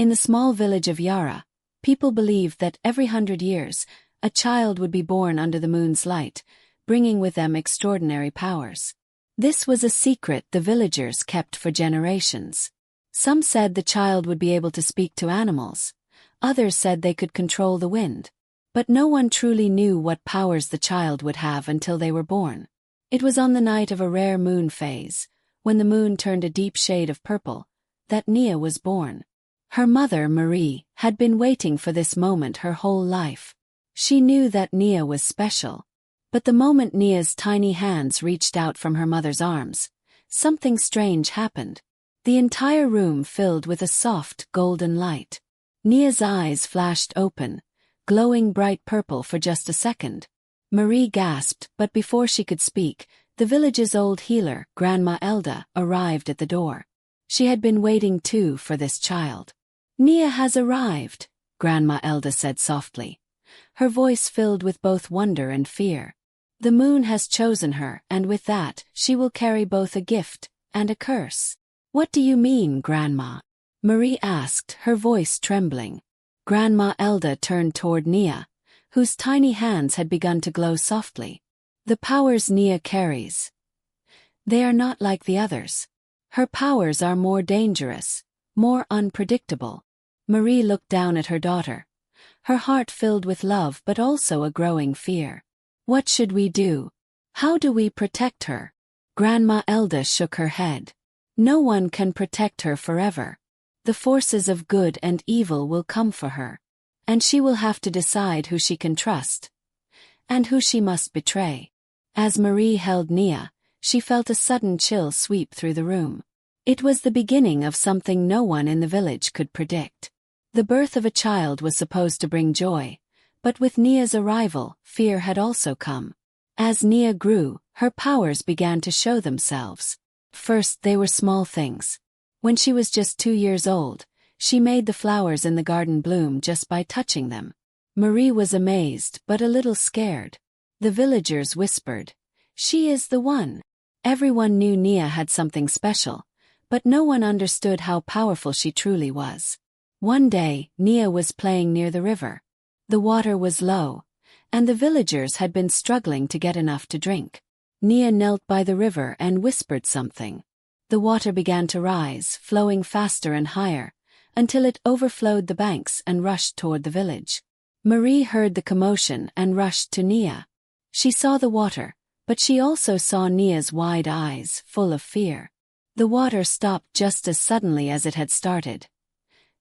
In the small village of Yara, people believed that every 100 years, a child would be born under the moon's light, bringing with them extraordinary powers. This was a secret the villagers kept for generations. Some said the child would be able to speak to animals. Others said they could control the wind. But no one truly knew what powers the child would have until they were born. It was on the night of a rare moon phase, when the moon turned a deep shade of purple, that Nia was born. Her mother, Marie, had been waiting for this moment her whole life. She knew that Nia was special. But the moment Nia's tiny hands reached out from her mother's arms, something strange happened. The entire room filled with a soft, golden light. Nia's eyes flashed open, glowing bright purple for just a second. Marie gasped, but before she could speak, the village's old healer, Grandma Elda, arrived at the door. She had been waiting too for this child. "Nia has arrived," Grandma Elda said softly. Her voice filled with both wonder and fear. "The moon has chosen her, and with that, she will carry both a gift and a curse." "What do you mean, Grandma?" Marie asked, her voice trembling. Grandma Elda turned toward Nia, whose tiny hands had begun to glow softly. "The powers Nia carries, they are not like the others. Her powers are more dangerous, more unpredictable." Marie looked down at her daughter, her heart filled with love but also a growing fear. "What should we do? How do we protect her?" Grandma Elda shook her head. "No one can protect her forever. The forces of good and evil will come for her, and she will have to decide who she can trust and who she must betray." As Marie held Nia, she felt a sudden chill sweep through the room. It was the beginning of something no one in the village could predict. The birth of a child was supposed to bring joy, but with Nia's arrival, fear had also come. As Nia grew, her powers began to show themselves. First, they were small things. When she was just 2 years old, she made the flowers in the garden bloom just by touching them. Marie was amazed but a little scared. The villagers whispered, "She is the one." Everyone knew Nia had something special, but no one understood how powerful she truly was. One day, Nia was playing near the river. The water was low, and the villagers had been struggling to get enough to drink. Nia knelt by the river and whispered something. The water began to rise, flowing faster and higher, until it overflowed the banks and rushed toward the village. Marie heard the commotion and rushed to Nia. She saw the water, but she also saw Nia's wide eyes, full of fear. The water stopped just as suddenly as it had started.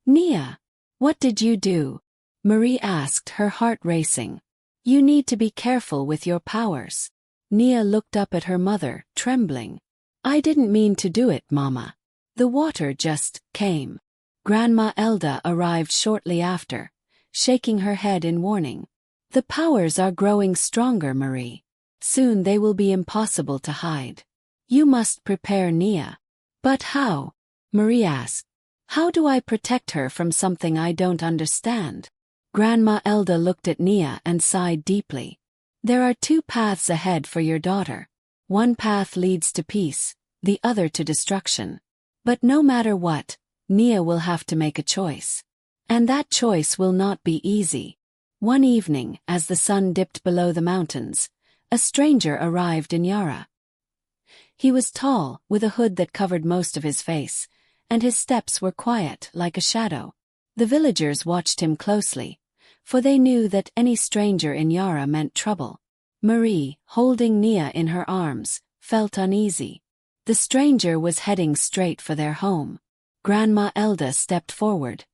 "Nia, what did you do?" Marie asked, her heart racing. "You need to be careful with your powers." Nia looked up at her mother, trembling. "I didn't mean to do it, Mama. The water just came." Grandma Elda arrived shortly after, shaking her head in warning. "The powers are growing stronger, Marie. Soon they will be impossible to hide. You must prepare Nia." "But how?" Marie asked. "How do I protect her from something I don't understand?" Grandma Elda looked at Nia and sighed deeply. "There are 2 paths ahead for your daughter. One path leads to peace, the other to destruction. But no matter what, Nia will have to make a choice. And that choice will not be easy." One evening, as the sun dipped below the mountains, a stranger arrived in Yara. He was tall, with a hood that covered most of his face, and his steps were quiet, like a shadow. The villagers watched him closely, for they knew that any stranger in Yara meant trouble. Marie, holding Nia in her arms, felt uneasy. The stranger was heading straight for their home. Grandma Elda stepped forward,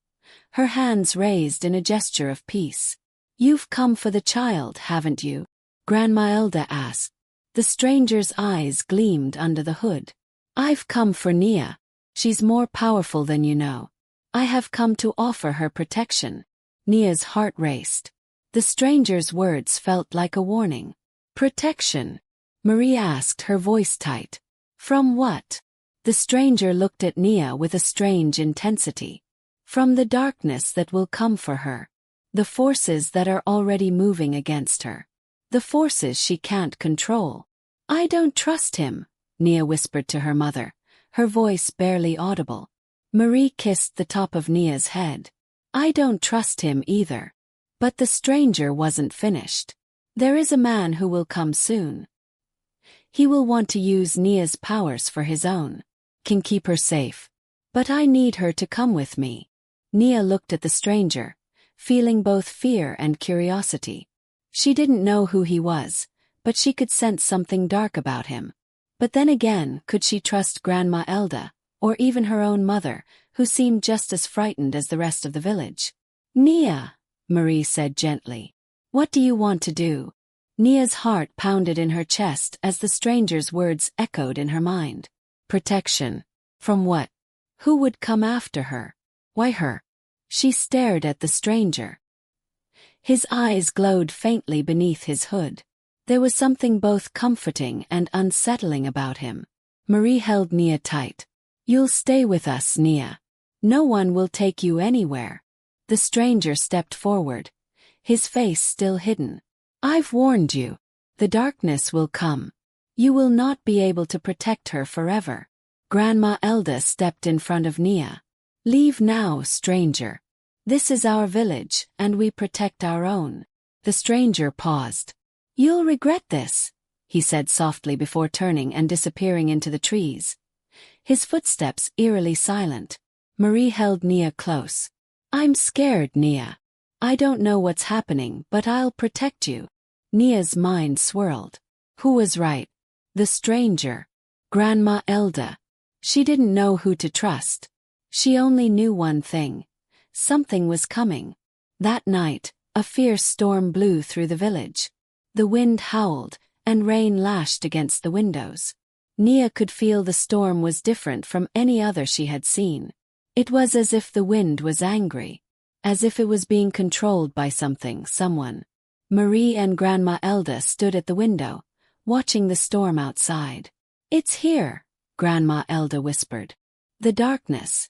her hands raised in a gesture of peace. "You've come for the child, haven't you?" Grandma Elda asked. The stranger's eyes gleamed under the hood. "I've come for Nia. She's more powerful than you know. I have come to offer her protection." Nia's heart raced. The stranger's words felt like a warning. "Protection?" Marie asked, her voice tight. "From what?" The stranger looked at Nia with a strange intensity. "From the darkness that will come for her. The forces that are already moving against her. The forces she can't control." "I don't trust him," Nia whispered to her mother, her voice barely audible. Marie kissed the top of Nia's head. I don't trust him either. But the stranger wasn't finished. There is a man who will come soon. He will want to use Nia's powers for his own. Can keep her safe. But I need her to come with me. Nia looked at the stranger, feeling both fear and curiosity. She didn't know who he was, but she could sense something dark about him. But then again, could she trust Grandma Elda, or even her own mother, who seemed just as frightened as the rest of the village? Nia, Marie said gently. What do you want to do? Nia's heart pounded in her chest as the stranger's words echoed in her mind. Protection. From what? Who would come after her? Why her? She stared at the stranger. His eyes glowed faintly beneath his hood. There was something both comforting and unsettling about him. Marie held Nia tight. You'll stay with us, Nia. No one will take you anywhere. The stranger stepped forward, his face still hidden. I've warned you. The darkness will come. You will not be able to protect her forever. Grandma Elda stepped in front of Nia. Leave now, stranger. This is our village, and we protect our own. The stranger paused. You'll regret this, he said softly before turning and disappearing into the trees. His footsteps eerily silent. Marie held Nia close. I'm scared, Nia. I don't know what's happening, but I'll protect you. Nia's mind swirled. Who was right? The stranger. Grandma Elda. She didn't know who to trust. She only knew one thing. Something was coming. That night, a fierce storm blew through the village. The wind howled, and rain lashed against the windows. Nia could feel the storm was different from any other she had seen. It was as if the wind was angry. As if it was being controlled by something, someone. Marie and Grandma Elda stood at the window, watching the storm outside. It's here, Grandma Elda whispered. The darkness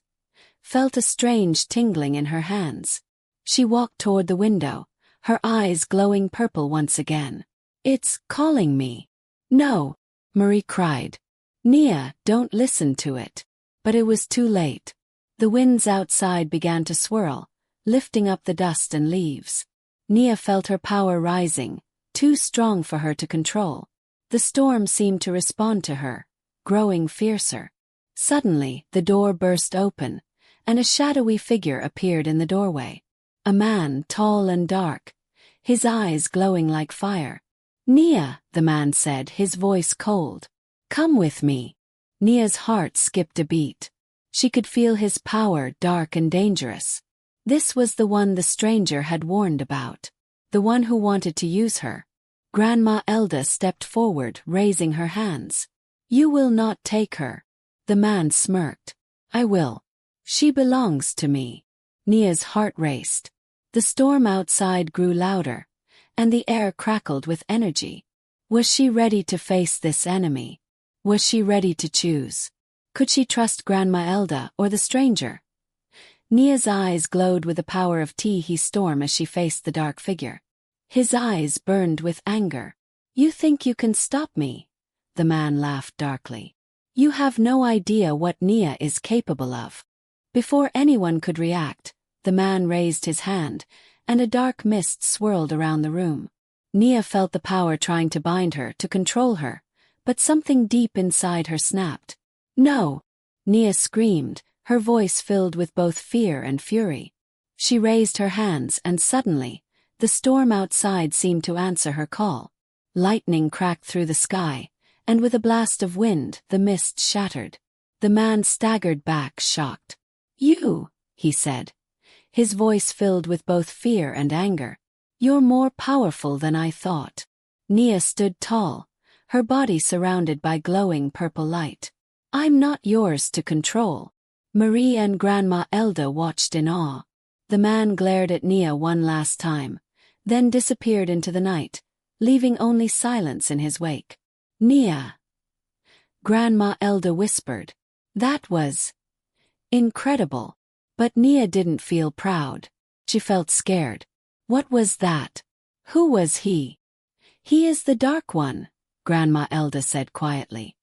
felt a strange tingling in her hands. She walked toward the window, her eyes glowing purple once again. It's calling me. No, Marie cried. Nia, don't listen to it. But it was too late. The winds outside began to swirl, lifting up the dust and leaves. Nia felt her power rising, too strong for her to control. The storm seemed to respond to her, growing fiercer. Suddenly, the door burst open, and a shadowy figure appeared in the doorway. A man, tall and dark, his eyes glowing like fire. Nia, the man said, his voice cold. Come with me. Nia's heart skipped a beat. She could feel his power, dark and dangerous. This was the one the stranger had warned about. The one who wanted to use her. Grandma Elda stepped forward, raising her hands. You will not take her. The man smirked. I will. She belongs to me. Nia's heart raced. The storm outside grew louder, and the air crackled with energy. Was she ready to face this enemy? Was she ready to choose? Could she trust Grandma Elda or the stranger? Nia's eyes glowed with the power of Teehee Storm as she faced the dark figure. His eyes burned with anger. You think you can stop me? The man laughed darkly. You have no idea what Nia is capable of. Before anyone could react, the man raised his hand, and a dark mist swirled around the room. Nia felt the power trying to bind her, to control her, but something deep inside her snapped. No! Nia screamed, her voice filled with both fear and fury. She raised her hands and suddenly, the storm outside seemed to answer her call. Lightning cracked through the sky, and with a blast of wind, the mist shattered. The man staggered back, shocked. You, he said, his voice filled with both fear and anger. You're more powerful than I thought. Nia stood tall, her body surrounded by glowing purple light. I'm not yours to control. Marie and Grandma Elda watched in awe. The man glared at Nia one last time, then disappeared into the night, leaving only silence in his wake. Nia. Grandma Elda whispered. That was incredible. But Nia didn't feel proud. She felt scared. What was that? Who was he? He is the Dark One, Grandma Elda said quietly.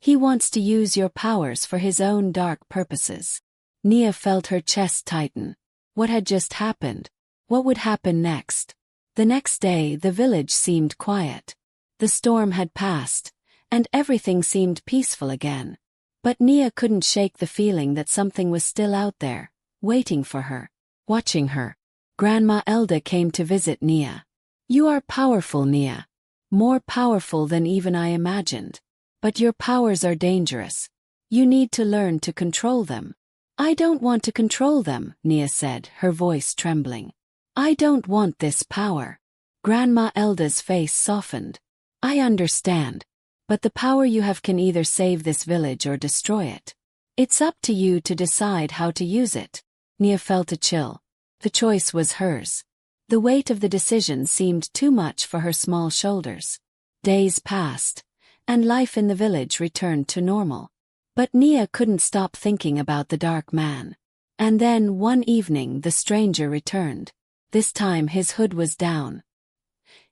He wants to use your powers for his own dark purposes. Nia felt her chest tighten. What had just happened? What would happen next? The next day, the village seemed quiet. The storm had passed, and everything seemed peaceful again. But Nia couldn't shake the feeling that something was still out there, waiting for her, watching her. Grandma Elda came to visit Nia. "You are powerful, Nia. More powerful than even I imagined. But your powers are dangerous. You need to learn to control them." "I don't want to control them," Nia said, her voice trembling. "I don't want this power." Grandma Elda's face softened. "I understand. But the power you have can either save this village or destroy it. It's up to you to decide how to use it." Nia felt a chill. The choice was hers. The weight of the decision seemed too much for her small shoulders. Days passed, and life in the village returned to normal. But Nia couldn't stop thinking about the dark man. And then, one evening, the stranger returned. This time his hood was down.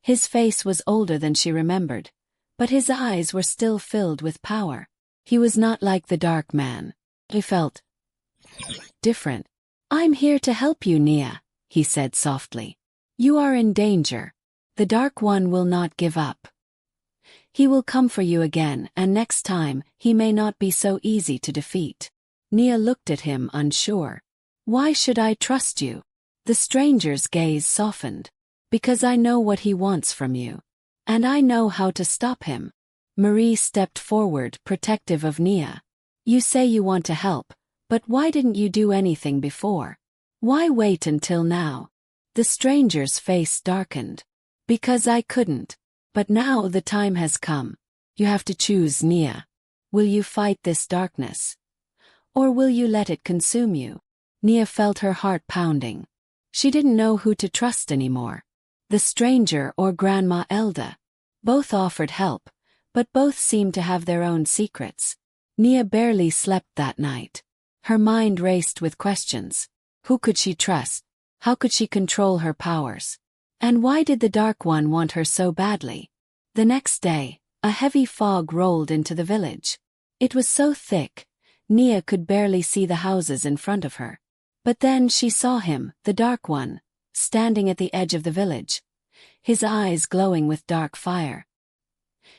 His face was older than she remembered, but his eyes were still filled with power. He was not like the dark man. He felt different. "I'm here to help you, Nia," he said softly. "You are in danger. The Dark One will not give up. He will come for you again, and next time, he may not be so easy to defeat." Nia looked at him unsure. "Why should I trust you?" The stranger's gaze softened. "Because I know what he wants from you. And I know how to stop him." Marie stepped forward, protective of Nia. "You say you want to help, but why didn't you do anything before? Why wait until now?" The stranger's face darkened. "Because I couldn't. But now the time has come. You have to choose, Nia. Will you fight this darkness? Or will you let it consume you?" Nia felt her heart pounding. She didn't know who to trust anymore. The stranger or Grandma Elda. Both offered help, but both seemed to have their own secrets. Nia barely slept that night. Her mind raced with questions. Who could she trust? How could she control her powers? And why did the Dark One want her so badly? The next day, a heavy fog rolled into the village. It was so thick, Nia could barely see the houses in front of her. But then she saw him, the Dark One, standing at the edge of the village, his eyes glowing with dark fire.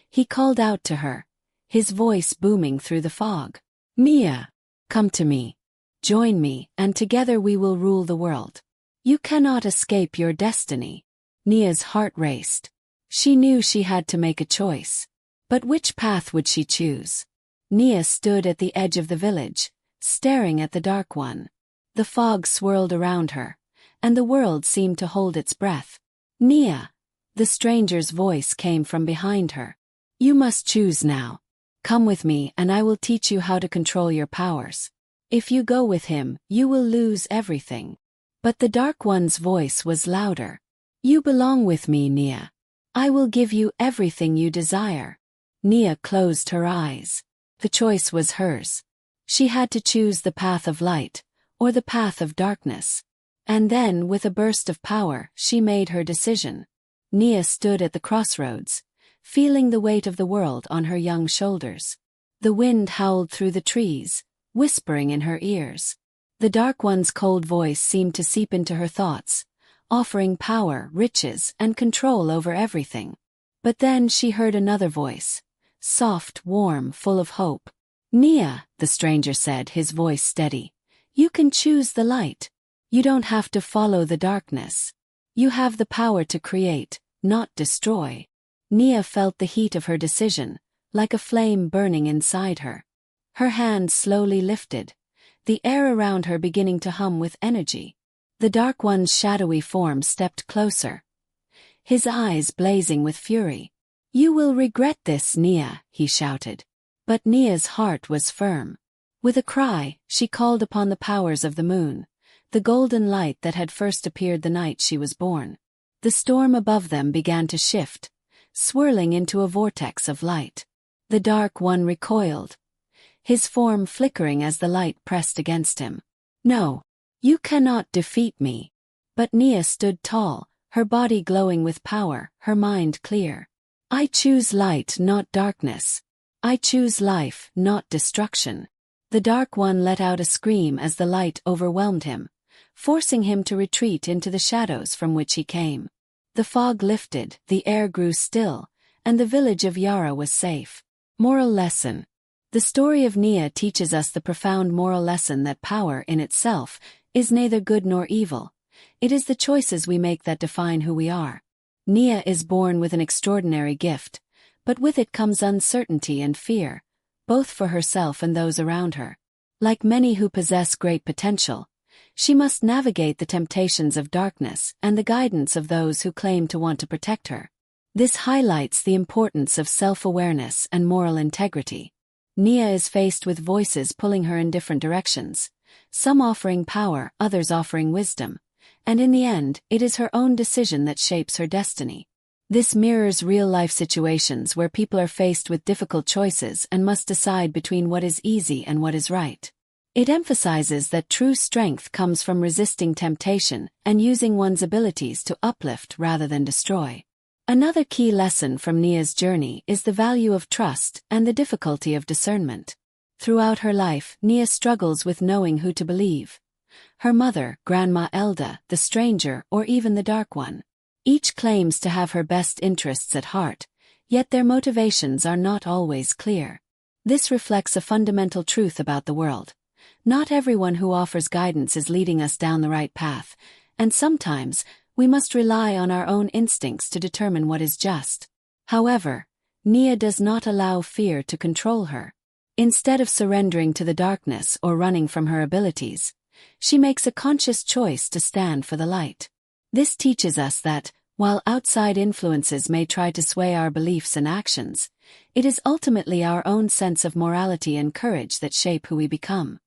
He called out to her, his voice booming through the fog. "Nia, come to me. Join me, and together we will rule the world. You cannot escape your destiny." Nia's heart raced. She knew she had to make a choice. But which path would she choose? Nia stood at the edge of the village, staring at the Dark One. The fog swirled around her, and the world seemed to hold its breath. "Nia," the stranger's voice came from behind her. "You must choose now. Come with me and I will teach you how to control your powers. If you go with him, you will lose everything." But the Dark One's voice was louder. "You belong with me, Nia. I will give you everything you desire." Nia closed her eyes. The choice was hers. She had to choose the path of light, or the path of darkness. And then, with a burst of power, she made her decision. Nia stood at the crossroads, feeling the weight of the world on her young shoulders. The wind howled through the trees, whispering in her ears. The Dark One's cold voice seemed to seep into her thoughts, offering power, riches, and control over everything. But then she heard another voice, soft, warm, full of hope. "Nia," the stranger said, his voice steady, "you can choose the light. You don't have to follow the darkness. You have the power to create, not destroy." Nia felt the heat of her decision, like a flame burning inside her. Her hands slowly lifted, the air around her beginning to hum with energy. The Dark One's shadowy form stepped closer, his eyes blazing with fury. "You will regret this, Nia," he shouted. But Nia's heart was firm. With a cry, she called upon the powers of the moon, the golden light that had first appeared the night she was born. The storm above them began to shift, swirling into a vortex of light. The Dark One recoiled, his form flickering as the light pressed against him. "No, you cannot defeat me." But Nia stood tall, her body glowing with power, her mind clear. "I choose light, not darkness. I choose life, not destruction. The Dark One let out a scream as the light overwhelmed him, forcing him to retreat into the shadows from which he came. The fog lifted, the air grew still, and the village of Yara was safe. Moral lesson. The story of Nia teaches us the profound moral lesson that power in itself is neither good nor evil. It is the choices we make that define who we are. Nia is born with an extraordinary gift, but with it comes uncertainty and fear, both for herself and those around her. Like many who possess great potential, she must navigate the temptations of darkness and the guidance of those who claim to want to protect her. This highlights the importance of self-awareness and moral integrity. Nia is faced with voices pulling her in different directions, some offering power, others offering wisdom, and in the end, it is her own decision that shapes her destiny. This mirrors real-life situations where people are faced with difficult choices and must decide between what is easy and what is right. It emphasizes that true strength comes from resisting temptation and using one's abilities to uplift rather than destroy. Another key lesson from Nia's journey is the value of trust and the difficulty of discernment. Throughout her life, Nia struggles with knowing who to believe. Her mother, Grandma Elda, the stranger, or even the Dark One. Each claims to have her best interests at heart, yet their motivations are not always clear. This reflects a fundamental truth about the world. Not everyone who offers guidance is leading us down the right path, and sometimes we must rely on our own instincts to determine what is just. However, Nia does not allow fear to control her. Instead of surrendering to the darkness or running from her abilities, she makes a conscious choice to stand for the light. This teaches us that, while outside influences may try to sway our beliefs and actions, it is ultimately our own sense of morality and courage that shape who we become.